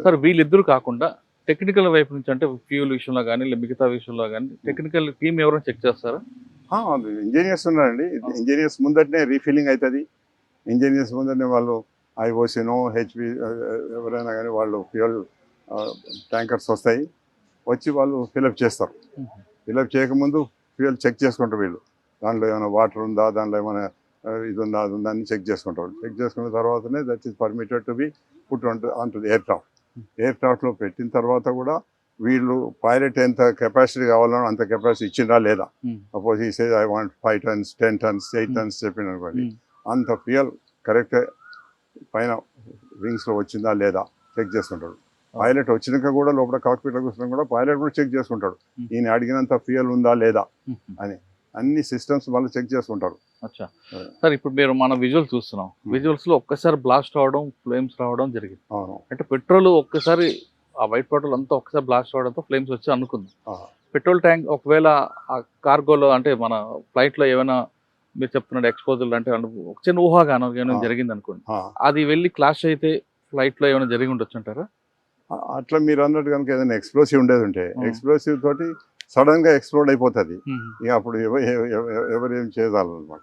Sir వీళ్ళిద్దరు కాకుండా technical వైపు నుంచి అంటే ఫ్యూల్ విషయంలో కానీ మిగతా విషయంలో కానీ టెక్నికల్ టీం ఎవరైనా చెక్ చేస్తారా? ఇంజనీర్స్ ఉన్నారండి. ఇంజనీర్స్ ముందటనే రీఫిల్లింగ్ అవుతుంది. ఇంజనీర్స్ ముందరనే వాళ్ళు ఐఓసినో హెచ్పి ఎవరైనా కానీ వాళ్ళు ఫ్యూయల్ ట్యాంకర్స్ వస్తాయి, వచ్చి వాళ్ళు ఫిలప్ చేస్తారు. ఫిలప్ చేయకముందు ఫ్యూయల్ చెక్ చేసుకుంటారు వీళ్ళు. దాంట్లో ఏమైనా వాటర్ ఉందా, దాంట్లో ఏమైనా ఇది ఉందా అది ఉందా అని చెక్ చేసుకుంటారు. చెక్ చేసుకున్న తర్వాతనే that is permitted to be put on to the aircraft. ఎయిర్క్రాఫ్ట్లో పెట్టిన తర్వాత కూడా వీళ్ళు పైలట్ ఎంత కెపాసిటీ కావాలనో అంత కెపాసిటీ ఇచ్చిందా లేదా. సపోజ్ ఈ Sage I want 5 tons 10 tons 8 tons చెప్పిన అనుకోండి, అంత ఫ్యూయల్ కరెక్ట్ పైన వింగ్స్లో వచ్చిందా లేదా చెక్ చేసుకుంటాడు. పైలట్ వచ్చినాక కూడా లోపల కాక్పిట్లో కూర్చున్నా కూడా పైలట్ కూడా చెక్ చేసుకుంటాడు, ఈయన అడిగినంత ఫ్యూయల్ ఉందా లేదా అని. అన్ని సిస్టమ్స్ వాళ్ళు చెక్ చేసుకుంటారు. అచ్చా సార్, ఇప్పుడు మీరు మన విజువల్స్ చూస్తున్నాం. విజువల్స్ లో ఒక్కసారి బ్లాస్ట్ అవడం, ఫ్లేమ్స్ రావడం జరిగింది. అవును, అంటే పెట్రోల్ ఒక్కసారి ఆ వైట్ పెట్రోల్ అంతా ఒక్కసారి బ్లాస్ట్ అవడంతో ఫ్లేమ్స్ వచ్చి అనుకుంది. పెట్రోల్ ట్యాంక్ ఒకవేళ ఆ కార్గోలో అంటే మన ఫ్లైట్ లో ఏమైనా మీరు చెప్తున్నాడు ఎక్స్పోజల్ అంటే ఒక చిన్న ఊహాగానం ఏమైనా జరిగింది అనుకోండి, అది వెళ్ళి క్లాష్ అయితే ఫ్లైట్ లో ఏమైనా జరిగి ఉండొచ్చు అంటారా? అట్లా మీరు అన్నట్టు కనుక ఏదైనా ఎక్స్ప్లోసివ్ ఉండేది ఉంటే ఎక్స్ప్లోసివ్ తోటి సడన్ గా ఎక్స్ప్లోడ్ అయిపోతుంది. ఇక అప్పుడు ఎవరు ఏం చేయగలరు అనమాట.